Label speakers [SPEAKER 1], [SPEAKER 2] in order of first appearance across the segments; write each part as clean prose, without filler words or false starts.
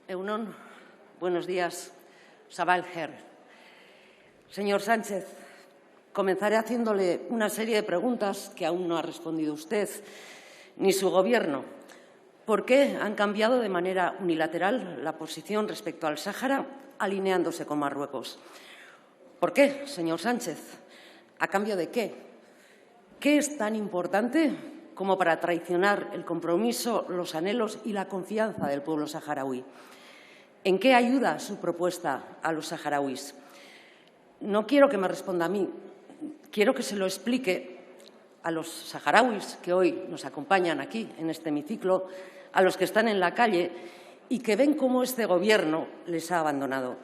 [SPEAKER 1] Egunon, buenos días. Sabah el-Kher. Señor Sánchez, comenzaré haciéndole una serie de preguntas que aún no ha respondido usted ni su Gobierno. ¿Por qué han cambiado de manera unilateral la posición respecto al Sáhara, alineándose con Marruecos? ¿Por qué, señor Sánchez? ¿A cambio de qué? ¿Qué es tan importante como para traicionar el compromiso, los anhelos y la confianza del pueblo saharaui? ¿En qué ayuda su propuesta a los saharauis? No quiero que me responda a mí, quiero que se lo explique a los saharauis que hoy nos acompañan aquí, en este hemiciclo, a los que están en la calle y que ven cómo este Gobierno les ha abandonado.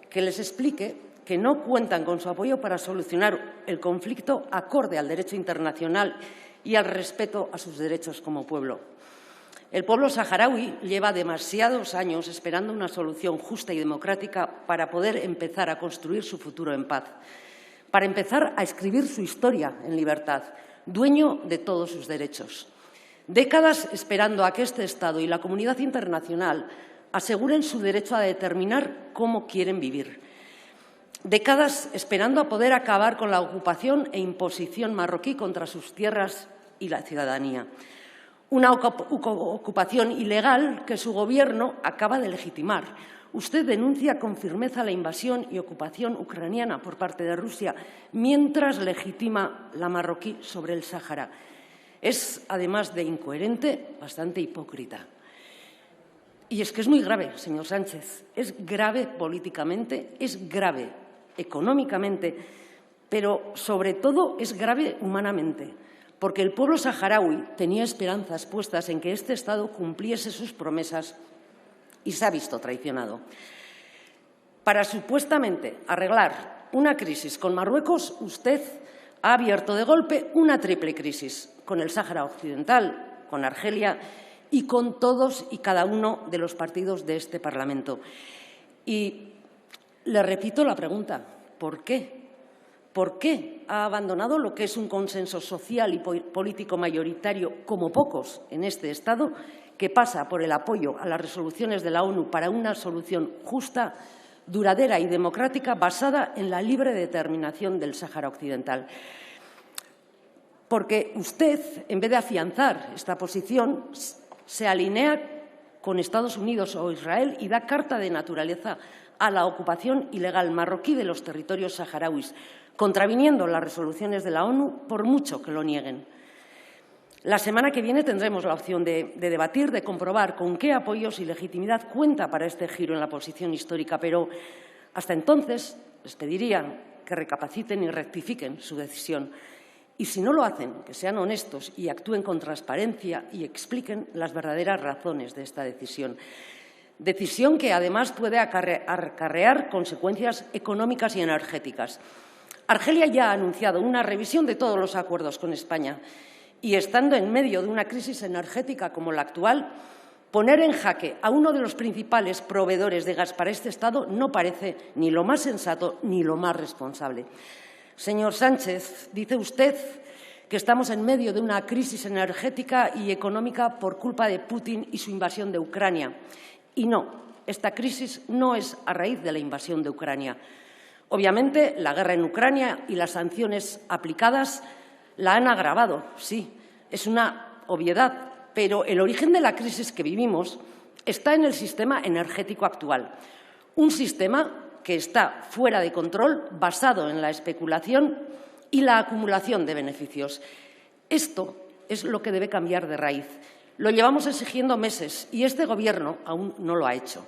[SPEAKER 1] Que les explique que no cuentan con su apoyo para solucionar el conflicto acorde al derecho internacional y al respeto a sus derechos como pueblo. El pueblo saharaui lleva demasiados años esperando una solución justa y democrática para poder empezar a construir su futuro en paz, para empezar a escribir su historia en libertad, dueño de todos sus derechos. Décadas esperando a que este Estado y la comunidad internacional aseguren su derecho a determinar cómo quieren vivir. Décadas esperando a poder acabar con la ocupación e imposición marroquí contra sus tierras y la ciudadanía. Una ocupación ilegal que su Gobierno acaba de legitimar. Usted denuncia con firmeza la invasión y ocupación ucraniana por parte de Rusia, mientras legitima la marroquí sobre el Sáhara. Es, además de incoherente, bastante hipócrita. Y es que es muy grave, señor Sánchez. Es grave políticamente, es grave económicamente, pero sobre todo es grave humanamente, porque el pueblo saharaui tenía esperanzas puestas en que este Estado cumpliese sus promesas y se ha visto traicionado. Para supuestamente arreglar una crisis con Marruecos, usted ha abierto de golpe una triple crisis con el Sáhara Occidental, con Argelia y con todos y cada uno de los partidos de este Parlamento. Y le repito la pregunta, ¿por qué? ¿Por qué ha abandonado lo que es un consenso social y político mayoritario, como pocos en este Estado, que pasa por el apoyo a las resoluciones de la ONU para una solución justa, duradera y democrática basada en la libre determinación del Sáhara Occidental? Porque usted, en vez de afianzar esta posición, se alinea con Estados Unidos o Israel y da carta de naturaleza a la ocupación ilegal marroquí de los territorios saharauis, contraviniendo las resoluciones de la ONU por mucho que lo nieguen. La semana que viene tendremos la opción de debatir, de comprobar con qué apoyos y legitimidad cuenta para este giro en la posición histórica, pero hasta entonces les pediría que recapaciten y rectifiquen su decisión. Y si no lo hacen, que sean honestos y actúen con transparencia y expliquen las verdaderas razones de esta decisión. Decisión que, además, puede acarrear consecuencias económicas y energéticas. Argelia ya ha anunciado una revisión de todos los acuerdos con España y, estando en medio de una crisis energética como la actual, poner en jaque a uno de los principales proveedores de gas para este Estado no parece ni lo más sensato ni lo más responsable. Señor Sánchez, dice usted que estamos en medio de una crisis energética y económica por culpa de Putin y su invasión de Ucrania. Y no, esta crisis no es a raíz de la invasión de Ucrania. Obviamente, la guerra en Ucrania y las sanciones aplicadas la han agravado, sí, es una obviedad, pero el origen de la crisis que vivimos está en el sistema energético actual, un sistema que está fuera de control, basado en la especulación y la acumulación de beneficios. Esto es lo que debe cambiar de raíz. Lo llevamos exigiendo meses y este Gobierno aún no lo ha hecho.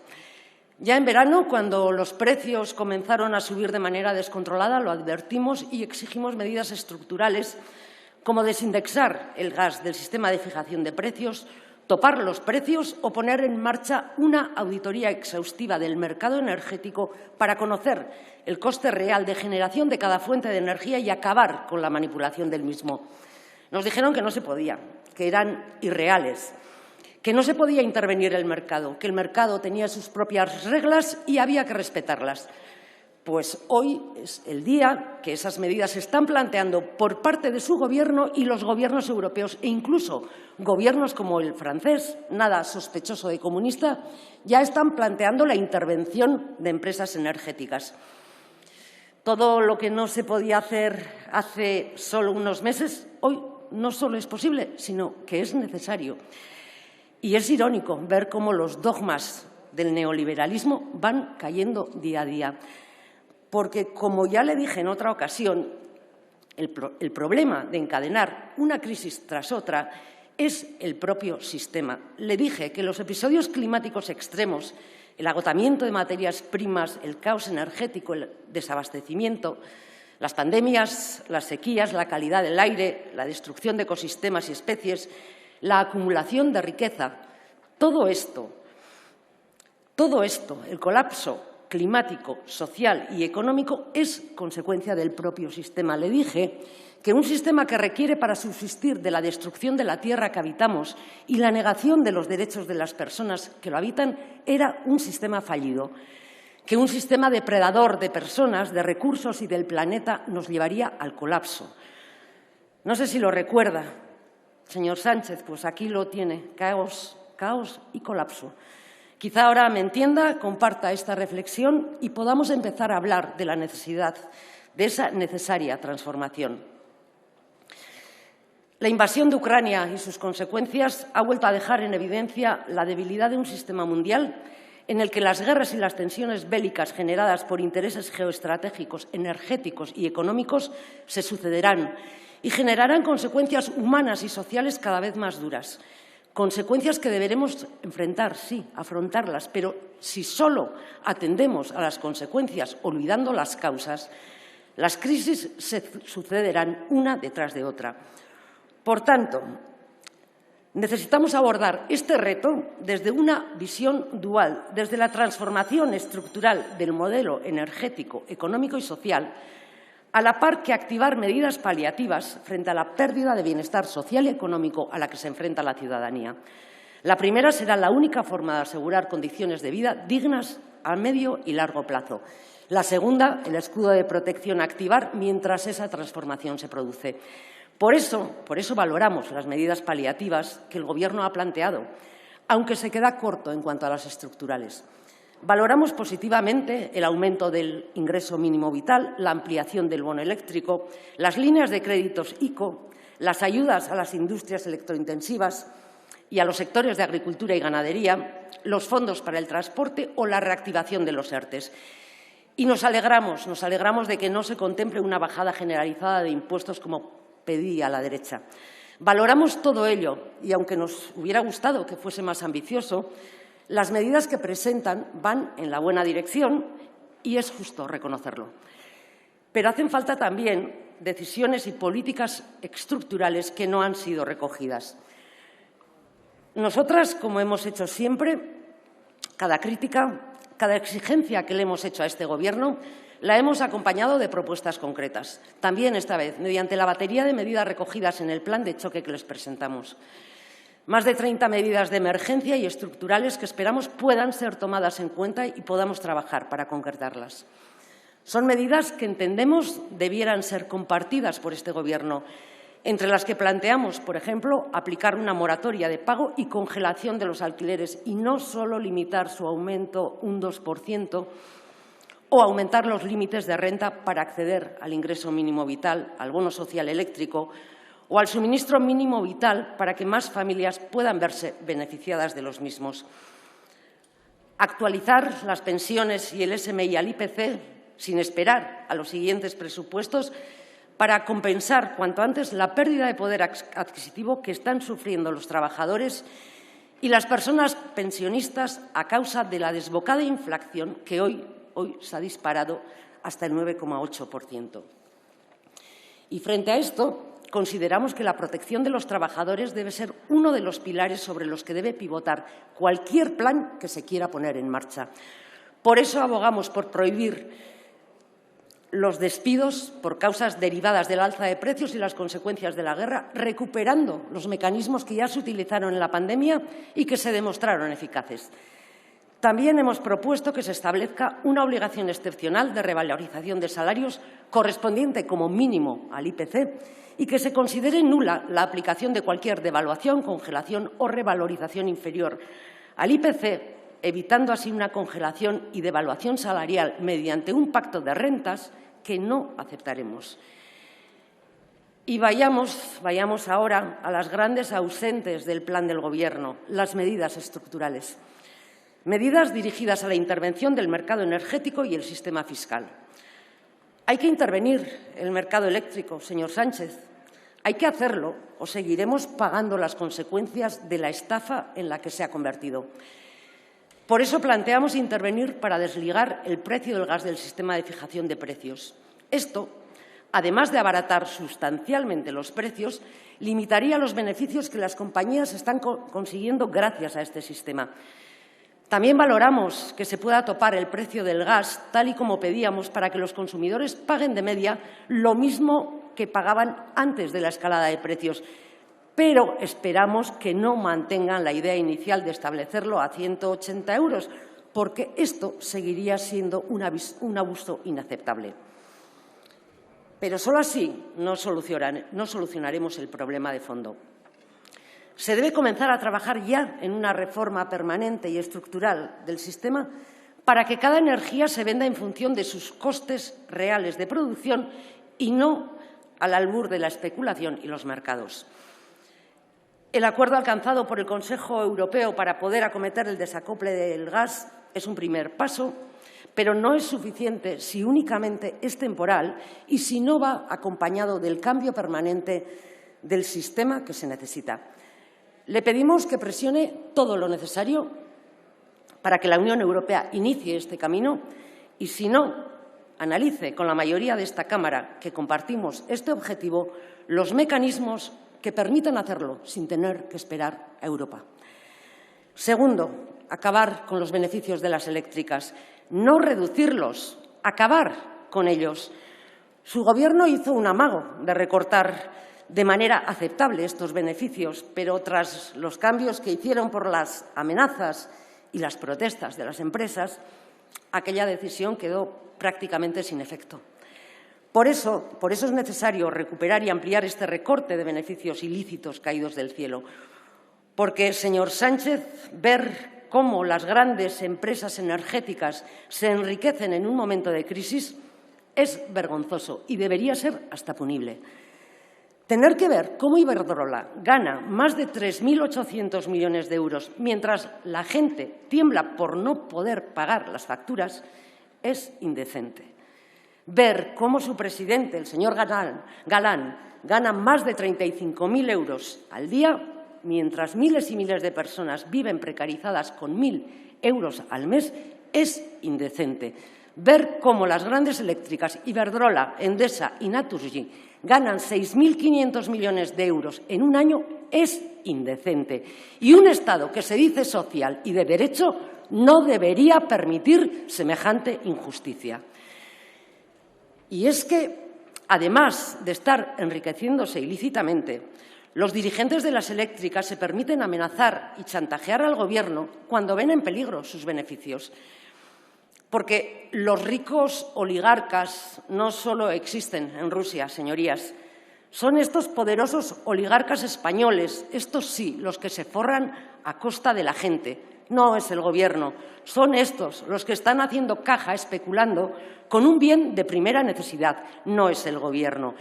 [SPEAKER 1] Ya en verano, cuando los precios comenzaron a subir de manera descontrolada, lo advertimos y exigimos medidas estructurales como desindexar el gas del sistema de fijación de precios, topar los precios o poner en marcha una auditoría exhaustiva del mercado energético para conocer el coste real de generación de cada fuente de energía y acabar con la manipulación del mismo. Nos dijeron que no se podía, que eran irreales, que no se podía intervenir el mercado, que el mercado tenía sus propias reglas y había que respetarlas. Pues hoy es el día que esas medidas se están planteando por parte de su Gobierno y los gobiernos europeos e incluso gobiernos como el francés, nada sospechoso de comunista, ya están planteando la intervención de empresas energéticas. Todo lo que no se podía hacer hace solo unos meses, hoy no solo es posible, sino que es necesario. Y es irónico ver cómo los dogmas del neoliberalismo van cayendo día a día. Porque, como ya le dije en otra ocasión, el problema de encadenar una crisis tras otra es el propio sistema. Le dije que los episodios climáticos extremos, el agotamiento de materias primas, el caos energético, el desabastecimiento, las pandemias, las sequías, la calidad del aire, la destrucción de ecosistemas y especies, la acumulación de riqueza, todo esto, el colapso climático, social y económico es consecuencia del propio sistema. Le dije que un sistema que requiere para subsistir de la destrucción de la tierra que habitamos y la negación de los derechos de las personas que lo habitan era un sistema fallido, que un sistema depredador de personas, de recursos y del planeta nos llevaría al colapso. No sé si lo recuerda, señor Sánchez, pues aquí lo tiene, caos y colapso. Quizá ahora me entienda, comparta esta reflexión y podamos empezar a hablar de la necesidad de esa necesaria transformación. La invasión de Ucrania y sus consecuencias ha vuelto a dejar en evidencia la debilidad de un sistema mundial en el que las guerras y las tensiones bélicas generadas por intereses geoestratégicos, energéticos y económicos se sucederán y generarán consecuencias humanas y sociales cada vez más duras. Consecuencias que deberemos enfrentar, sí, afrontarlas, pero si solo atendemos a las consecuencias olvidando las causas, las crisis se sucederán una detrás de otra. Por tanto, necesitamos abordar este reto desde una visión dual, desde la transformación estructural del modelo energético, económico y social, a la par que activar medidas paliativas frente a la pérdida de bienestar social y económico a la que se enfrenta la ciudadanía. La primera será la única forma de asegurar condiciones de vida dignas a medio y largo plazo. La segunda, el escudo de protección a activar mientras esa transformación se produce. Por eso valoramos las medidas paliativas que el Gobierno ha planteado, aunque se queda corto en cuanto a las estructurales. Valoramos positivamente el aumento del ingreso mínimo vital, la ampliación del bono eléctrico, las líneas de créditos ICO, las ayudas a las industrias electrointensivas y a los sectores de agricultura y ganadería, los fondos para el transporte o la reactivación de los ERTEs. Y nos alegramos de que no se contemple una bajada generalizada de impuestos como pedía la derecha. Valoramos todo ello y, aunque nos hubiera gustado que fuese más ambicioso, las medidas que presentan van en la buena dirección y es justo reconocerlo. Pero hacen falta también decisiones y políticas estructurales que no han sido recogidas. Nosotras, como hemos hecho siempre, cada crítica, cada exigencia que le hemos hecho a este Gobierno, la hemos acompañado de propuestas concretas. También esta vez, mediante la batería de medidas recogidas en el plan de choque que les presentamos. Más de 30 medidas de emergencia y estructurales que esperamos puedan ser tomadas en cuenta y podamos trabajar para concretarlas. Son medidas que entendemos debieran ser compartidas por este Gobierno, entre las que planteamos, por ejemplo, aplicar una moratoria de pago y congelación de los alquileres y no solo limitar su aumento un 2%, o aumentar los límites de renta para acceder al ingreso mínimo vital, al bono social eléctrico o al suministro mínimo vital para que más familias puedan verse beneficiadas de los mismos. Actualizar las pensiones y el SMI al IPC sin esperar a los siguientes presupuestos para compensar cuanto antes la pérdida de poder adquisitivo que están sufriendo los trabajadores y las personas pensionistas a causa de la desbocada inflación que hoy se ha disparado hasta el 9,8%. Y frente a esto, consideramos que la protección de los trabajadores debe ser uno de los pilares sobre los que debe pivotar cualquier plan que se quiera poner en marcha. Por eso abogamos por prohibir los despidos por causas derivadas del alza de precios y las consecuencias de la guerra, recuperando los mecanismos que ya se utilizaron en la pandemia y que se demostraron eficaces. También hemos propuesto que se establezca una obligación excepcional de revalorización de salarios correspondiente como mínimo al IPC y que se considere nula la aplicación de cualquier devaluación, congelación o revalorización inferior al IPC, evitando así una congelación y devaluación salarial mediante un pacto de rentas que no aceptaremos. Y vayamos ahora a las grandes ausentes del plan del Gobierno, las medidas estructurales. Medidas dirigidas a la intervención del mercado energético y el sistema fiscal. Hay que intervenir el mercado eléctrico, señor Sánchez. Hay que hacerlo o seguiremos pagando las consecuencias de la estafa en la que se ha convertido. Por eso planteamos intervenir para desligar el precio del gas del sistema de fijación de precios. Esto, además de abaratar sustancialmente los precios, limitaría los beneficios que las compañías están consiguiendo gracias a este sistema. También valoramos que se pueda topar el precio del gas, tal y como pedíamos, para que los consumidores paguen de media lo mismo que pagaban antes de la escalada de precios. Pero esperamos que no mantengan la idea inicial de establecerlo a 180 euros, porque esto seguiría siendo un abuso inaceptable. Pero solo así no solucionaremos el problema de fondo. Se debe comenzar a trabajar ya en una reforma permanente y estructural del sistema para que cada energía se venda en función de sus costes reales de producción y no al albur de la especulación y los mercados. El acuerdo alcanzado por el Consejo Europeo para poder acometer el desacople del gas es un primer paso, pero no es suficiente si únicamente es temporal y si no va acompañado del cambio permanente del sistema que se necesita. Le pedimos que presione todo lo necesario para que la Unión Europea inicie este camino y, si no, analice con la mayoría de esta Cámara, que compartimos este objetivo, los mecanismos que permitan hacerlo sin tener que esperar a Europa. Segundo, acabar con los beneficios de las eléctricas, no reducirlos, acabar con ellos. Su Gobierno hizo un amago de recortar de manera aceptable estos beneficios, pero tras los cambios que hicieron por las amenazas y las protestas de las empresas, aquella decisión quedó prácticamente sin efecto. Por eso es necesario recuperar y ampliar este recorte de beneficios ilícitos caídos del cielo, porque, señor Sánchez, ver cómo las grandes empresas energéticas se enriquecen en un momento de crisis es vergonzoso y debería ser hasta punible. Tener que ver cómo Iberdrola gana más de 3.800 millones de euros mientras la gente tiembla por no poder pagar las facturas es indecente. Ver cómo su presidente, el señor Galán, gana más de 35.000 euros al día mientras miles y miles de personas viven precarizadas con 1.000 euros al mes es indecente. Ver cómo las grandes eléctricas Iberdrola, Endesa y Naturgy ganan 6.500 millones de euros en un año es indecente. Y un Estado que se dice social y de derecho no debería permitir semejante injusticia. Y es que, además de estar enriqueciéndose ilícitamente, los dirigentes de las eléctricas se permiten amenazar y chantajear al Gobierno cuando ven en peligro sus beneficios. Porque los ricos oligarcas no solo existen en Rusia, señorías. Son estos poderosos oligarcas españoles, estos sí, los que se forran a costa de la gente. No es el Gobierno. Son estos los que están haciendo caja especulando con un bien de primera necesidad. No es el Gobierno.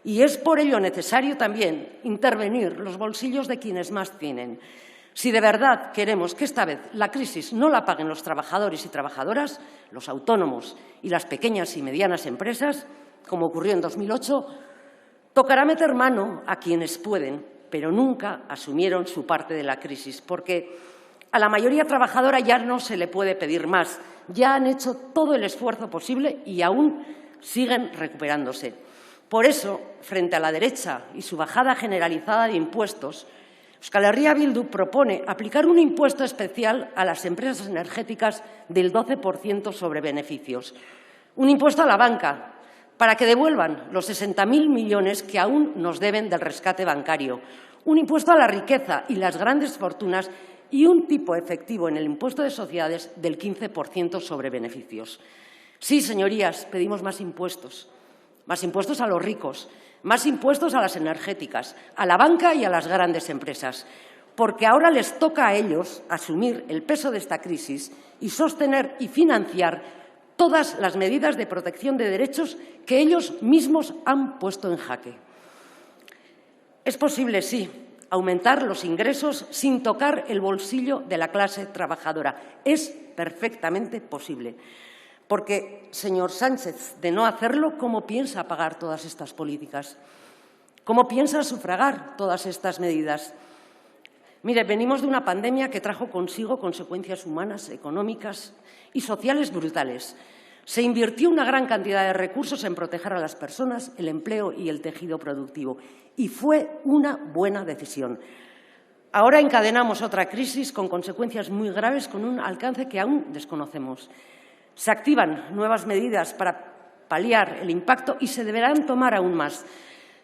[SPEAKER 1] Y es por ello necesario también intervenir los bolsillos de quienes más tienen. Si de verdad queremos que esta vez la crisis no la paguen los trabajadores y trabajadoras, los autónomos y las pequeñas y medianas empresas, como ocurrió en 2008, tocará meter mano a quienes pueden, pero nunca asumieron su parte de la crisis, porque a la mayoría trabajadora ya no se le puede pedir más. Ya han hecho todo el esfuerzo posible y aún siguen recuperándose. Por eso, frente a la derecha y su bajada generalizada de impuestos, Euskal Herria Bildu propone aplicar un impuesto especial a las empresas energéticas del 12% sobre beneficios. Un impuesto a la banca para que devuelvan los 60.000 millones que aún nos deben del rescate bancario. Un impuesto a la riqueza y las grandes fortunas y un tipo efectivo en el impuesto de sociedades del 15% sobre beneficios. Sí, señorías, pedimos más impuestos a los ricos, más impuestos a las energéticas, a la banca y a las grandes empresas, porque ahora les toca a ellos asumir el peso de esta crisis y sostener y financiar todas las medidas de protección de derechos que ellos mismos han puesto en jaque. Es posible, sí, aumentar los ingresos sin tocar el bolsillo de la clase trabajadora. Es perfectamente posible. Porque, señor Sánchez, de no hacerlo, ¿cómo piensa pagar todas estas políticas? ¿Cómo piensa sufragar todas estas medidas? Mire, venimos de una pandemia que trajo consigo consecuencias humanas, económicas y sociales brutales. Se invirtió una gran cantidad de recursos en proteger a las personas, el empleo y el tejido productivo. Y fue una buena decisión. Ahora encadenamos otra crisis con consecuencias muy graves, con un alcance que aún desconocemos. Se activan nuevas medidas para paliar el impacto y se deberán tomar aún más.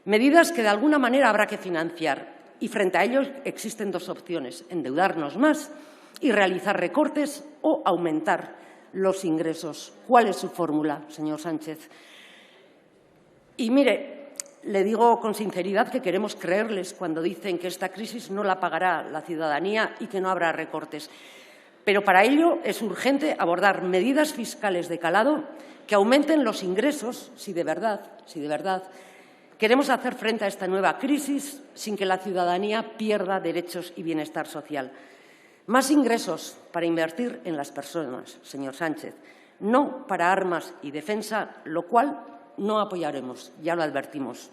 [SPEAKER 1] Medidas que de alguna manera habrá que financiar. Y frente a ello existen dos opciones: endeudarnos más y realizar recortes o aumentar los ingresos. ¿Cuál es su fórmula, señor Sánchez? Y mire, le digo con sinceridad que queremos creerles cuando dicen que esta crisis no la pagará la ciudadanía y que no habrá recortes. Pero para ello es urgente abordar medidas fiscales de calado que aumenten los ingresos si de verdad queremos hacer frente a esta nueva crisis sin que la ciudadanía pierda derechos y bienestar social. Más ingresos para invertir en las personas, señor Sánchez, no para armas y defensa, lo cual no apoyaremos, ya lo advertimos.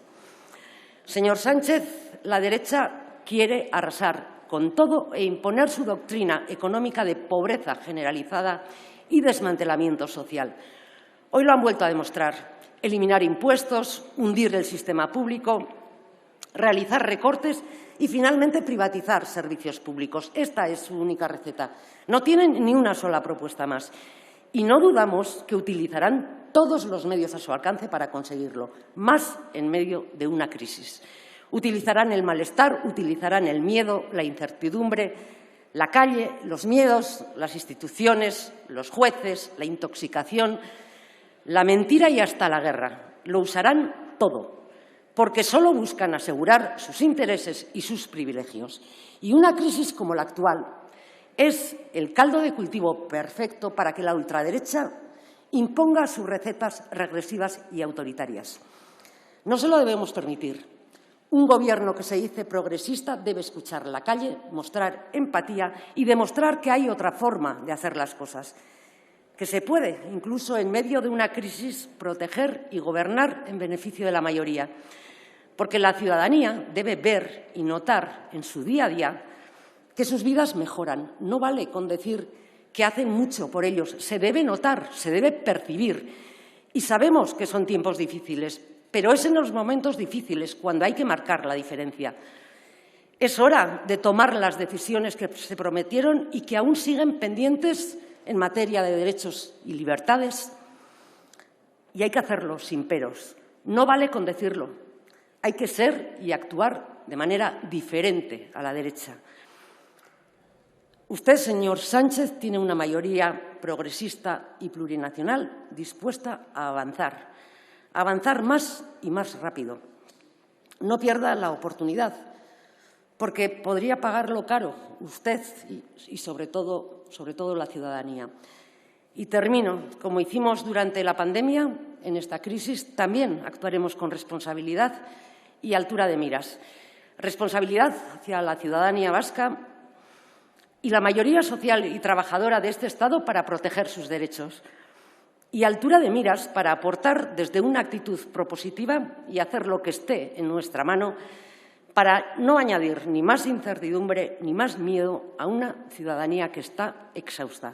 [SPEAKER 1] Señor Sánchez, la derecha quiere arrasar con todo e imponer su doctrina económica de pobreza generalizada y desmantelamiento social. Hoy lo han vuelto a demostrar. Eliminar impuestos, hundir el sistema público, realizar recortes y, finalmente, privatizar servicios públicos. Esta es su única receta. No tienen ni una sola propuesta más. Y no dudamos que utilizarán todos los medios a su alcance para conseguirlo, más en medio de una crisis. Utilizarán el malestar, utilizarán el miedo, la incertidumbre, la calle, los miedos, las instituciones, los jueces, la intoxicación, la mentira y hasta la guerra. Lo usarán todo, porque solo buscan asegurar sus intereses y sus privilegios. Y una crisis como la actual es el caldo de cultivo perfecto para que la ultraderecha imponga sus recetas regresivas y autoritarias. No se lo debemos permitir. Un Gobierno que se dice progresista debe escuchar la calle, mostrar empatía y demostrar que hay otra forma de hacer las cosas, que se puede, incluso en medio de una crisis, proteger y gobernar en beneficio de la mayoría. Porque la ciudadanía debe ver y notar en su día a día que sus vidas mejoran. No vale con decir que hacen mucho por ellos. Se debe notar, se debe percibir. Y sabemos que son tiempos difíciles, pero es en los momentos difíciles cuando hay que marcar la diferencia. Es hora de tomar las decisiones que se prometieron y que aún siguen pendientes en materia de derechos y libertades. Y hay que hacerlo sin peros. No vale con decirlo. Hay que ser y actuar de manera diferente a la derecha. Usted, señor Sánchez, tiene una mayoría progresista y plurinacional dispuesta a avanzar más y más rápido. No pierda la oportunidad, porque podría pagarlo caro usted y sobre todo la ciudadanía. Y termino. Como hicimos durante la pandemia, en esta crisis también actuaremos con responsabilidad y altura de miras. Responsabilidad hacia la ciudadanía vasca y la mayoría social y trabajadora de este Estado para proteger sus derechos. Y altura de miras para aportar desde una actitud propositiva y hacer lo que esté en nuestra mano para no añadir ni más incertidumbre ni más miedo a una ciudadanía que está exhausta.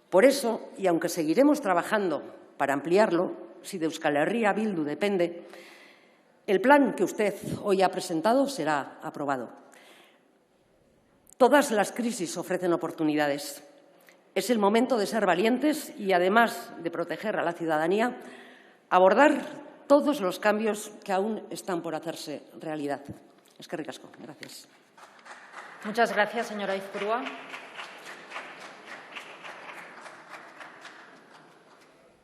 [SPEAKER 1] Por eso, y aunque seguiremos trabajando para ampliarlo, si de Euskal Herria Bildu depende, el plan que usted hoy ha presentado será aprobado. Todas las crisis ofrecen oportunidades. Es el momento de ser valientes y, además de proteger a la ciudadanía, abordar todos los cambios que aún están por hacerse realidad. Eskerrik asko. Gracias.
[SPEAKER 2] Muchas gracias, señora Izpurúa.